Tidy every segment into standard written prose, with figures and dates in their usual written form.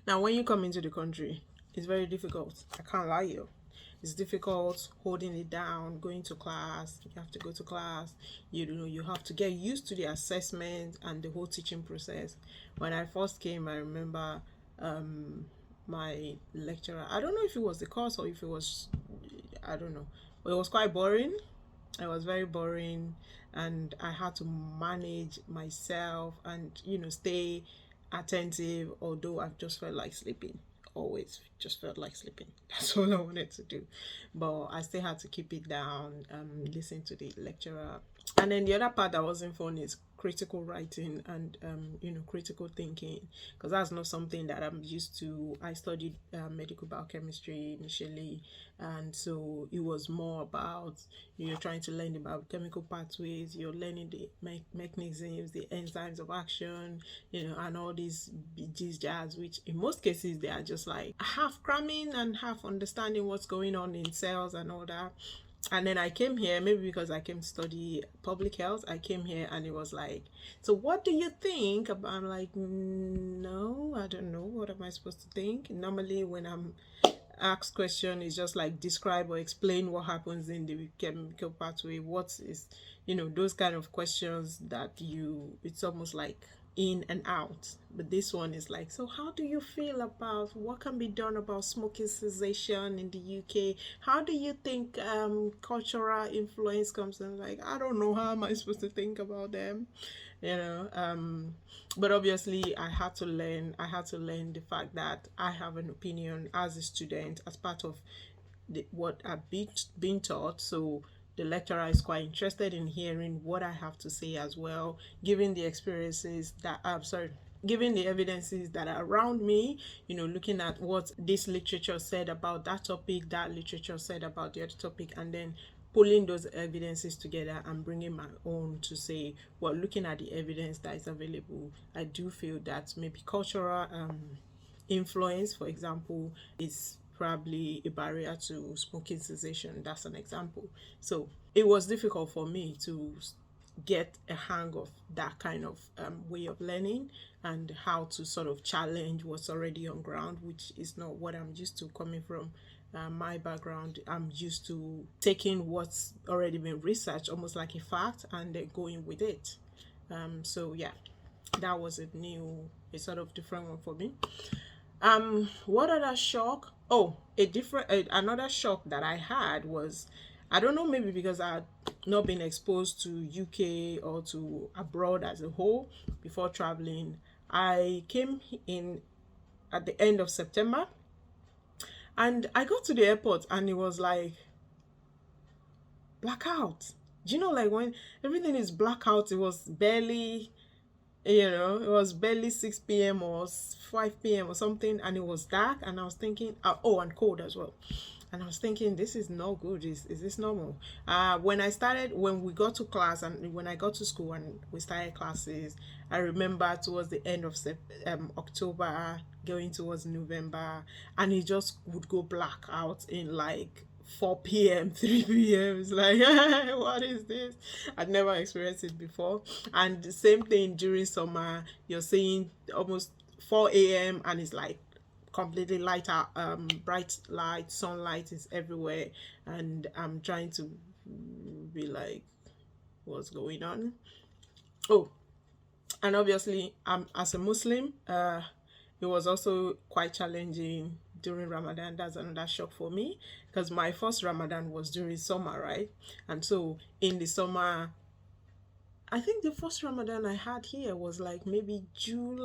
Now, when you come into the country, it's very difficult. I can't lie you. It's difficult holding it down, going to class. You have to go to class. You have to get used to the assessment and the whole teaching process. When I first came, I remember my lecturer. I don't know if it was the course or if it was, I don't know, but it was quite boring. It was very boring, and I had to manage myself and stay attentive. Although I just felt like sleeping, always just felt like sleeping. That's all I wanted to do, but I still had to keep it down. Listen to the lecturer, and then the other part that wasn't fun is critical writing and critical thinking, because that's not something that I'm used to. I studied medical biochemistry initially, and so it was more about you're trying to learn about chemical pathways, you're learning the mechanisms, the enzymes of action, and all these jazz, which in most cases they are just like half cramming and half understanding what's going on in cells and all that. And then I came here, maybe because I came to study public health. I came here and it was like, so what do you think about? I'm like, no, I don't know. What am I supposed to think? Normally, when I'm asked question, it's just like describe or explain what happens in the chemical pathway. What is, those kind of questions that it's almost like in and out. But this one is like, so how do you feel about what can be done about smoking cessation in the UK? How do you think cultural influence comes in? Like, I don't know, how am I supposed to think about them? you know but obviously I had to learn the fact that I have an opinion as a student, as part of what I've been taught. So the lecturer is quite interested in hearing what I have to say as well, given the experiences that I'm sorry given the evidences that are around me, looking at what this literature said about that topic, that literature said about the other topic, and then pulling those evidences together and bringing my own to say, well, looking at the evidence that is available, I do feel that maybe cultural influence, for example, is probably a barrier to smoking cessation. That's an example. So it was difficult for me to get a hang of that kind of way of learning, and how to sort of challenge what's already on ground, which is not what I'm used to coming from. My background, I'm used to taking what's already been researched almost like a fact and then going with it. So yeah, that was a sort of different one for me. What other shock? Oh, another shock that I had was, I don't know, maybe because I had not been exposed to UK or to abroad as a whole before traveling. I came in at the end of September, and I got to the airport and it was like blackout. Do you know, like when everything is blackout, it was barely 6 p.m. or 5 p.m. or something, and it was dark, and I was thinking, oh, and cold as well. And I was thinking, this is not good. Is this normal? When we got to class and when I got to school and we started classes, I remember towards the end of October, going towards November, and it just would go black out in like 4 p.m., 3 p.m. It's like, what is this? I'd never experienced it before. And the same thing during summer, you're seeing almost 4 a.m. and it's like completely light out, bright light, sunlight is everywhere. And I'm trying to be like, what's going on? Oh, and obviously, as a Muslim, it was also quite challenging during Ramadan. That's another shock for me, because my first Ramadan was during summer, right? And so in the summer, I think the first Ramadan I had here was like maybe June,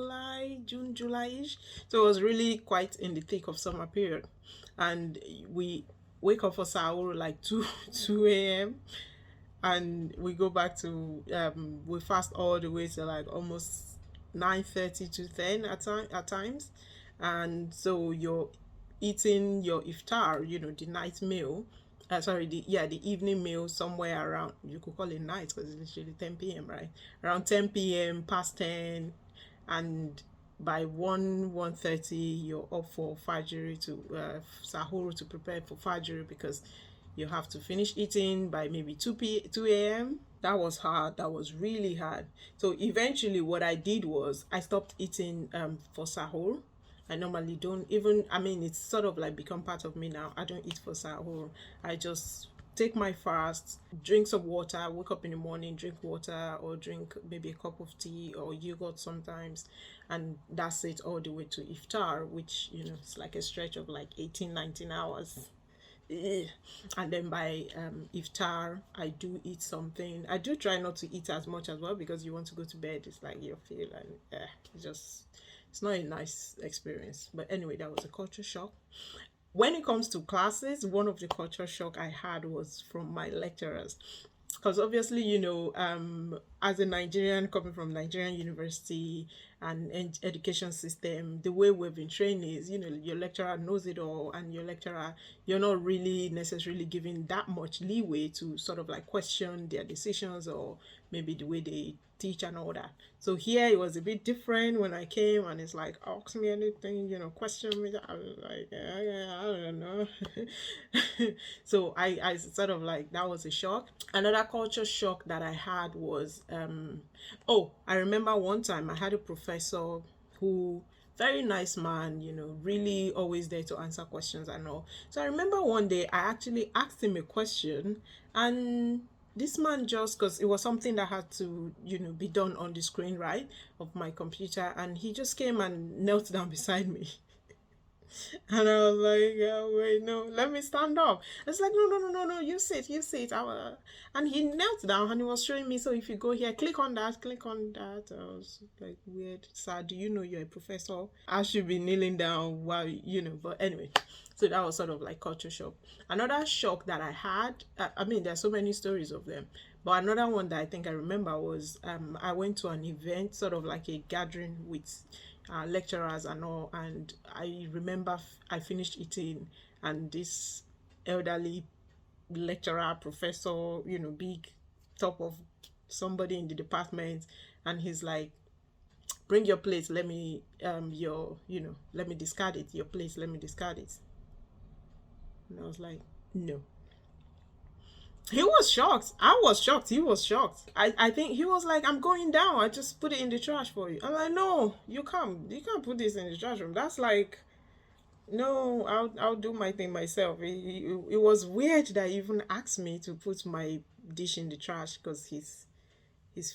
July-ish. So it was really quite in the thick of summer period. And we wake up for Sahur like 2 a.m. and we go back to we fast all the way to like almost 9:30 to 10 at times. And so you're eating your iftar, the night meal, the evening meal, somewhere around, you could call it night because it's literally 10 p.m, right? Around 10 p.m, past 10. And by 1:30 you're up for Fajr, to Sahur, to prepare for Fajr, because you have to finish eating by maybe 2 a.m. That was hard. That was really hard. So eventually what I did was I stopped eating for Sahur, I normally don't even, I mean, it's sort of like become part of me now. I don't eat for sahur. I just take my fast, drink some water, wake up in the morning, drink water, or drink maybe a cup of tea or yogurt sometimes, and that's it all the way to iftar, which, you know, it's like a stretch of like 18, 19 hours. And then by iftar I do eat something. I do try not to eat as much as well, because you want to go to bed, it's like you feel and it's just, it's not a nice experience. But anyway, that was a culture shock. When it comes to classes, one of the culture shock I had was from my lecturers, because obviously, you know, as a Nigerian coming from Nigerian university and education system, the way we've been trained is, you know, your lecturer knows it all, and your lecturer, you're not really necessarily giving that much leeway to sort of like question their decisions or maybe the way they teach and all that. So here it was a bit different when I came, and it's like, ask me anything, you know, question me. I was like, yeah, I don't know. So I sort of like, that was a shock. Another culture shock that I had was, oh, I remember one time I had a professor who, very nice man, you know, really always there to answer questions and all. So I remember one day I actually asked him a question, and this man, just because it was something that had to, you know, be done on the screen, right, of my computer, and he just came and knelt down beside me. And I was like, oh, wait, no, let me stand up. It's like, no, you sit, you sit. And he knelt down and he was showing me, so if you go here, click on that, click on that. I was like, weird. Sir, do you know you're a professor? I should be kneeling down while, you know, but anyway. So that was sort of like culture shock. Another shock that I had, I mean, there's so many stories of them, but another one that I think I remember was, I went to an event, sort of like a gathering with lecturers and all, and I remember I finished eating, and this elderly lecturer, professor, you know, big top of somebody in the department, and he's like, bring your plate, let me let me discard it, your plate, let me discard it. And I was like, no. He was shocked. I was shocked. He was shocked. I think he was like, I'm going down. I just put it in the trash for you. I'm like, no, you can't. You can't put this in the trash room. That's like, no, I'll do my thing myself. It was weird that he even asked me to put my dish in the trash, because he's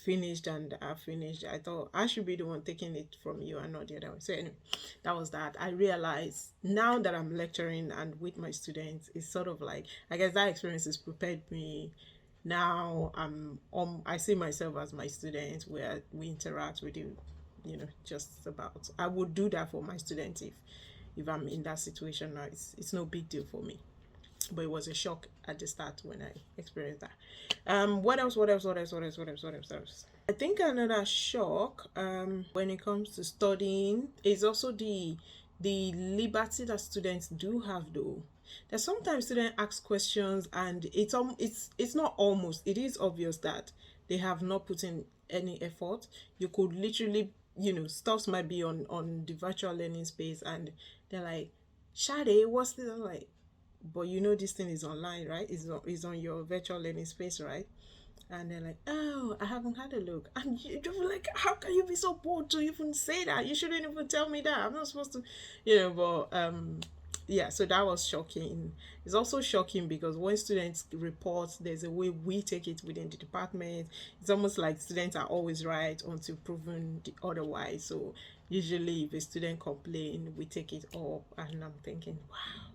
finished and I finished. I thought I should be the one taking it from you and not the other one. So anyway, that was that. I realized now that I'm lecturing and with my students, it's sort of like, I guess that experience has prepared me. Now I see myself as my student, where we interact with you know, just about. I would do that for my students if I'm in that situation now. It's no big deal for me, but it was a shock at the start when I experienced that. What else? I think another shock when it comes to studying is also the liberty that students do have, though. That sometimes students ask questions, and it's not almost, it is obvious that they have not put in any effort. You could literally, you know, stuffs might be on the virtual learning space, and they're like, Shade, what's this? I'm like, but you know, this thing is online, right? It's on your virtual learning space, right? And they're like, oh, I haven't had a look. And you're like, how can you be so bold to even say that? You shouldn't even tell me that. I'm not supposed to, you know. But yeah, so that was shocking. It's also shocking because when students report, there's a way we take it within the department. It's almost like students are always right until proven otherwise. So usually if a student complain, we take it up, and I'm thinking, wow,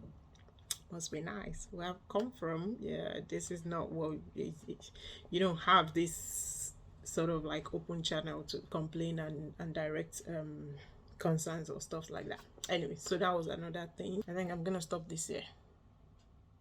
must be nice. Where I've come from, yeah, this is not what you don't have this sort of like open channel to complain and direct concerns or stuff like that. Anyway, so that was another thing. I think I'm gonna stop this here.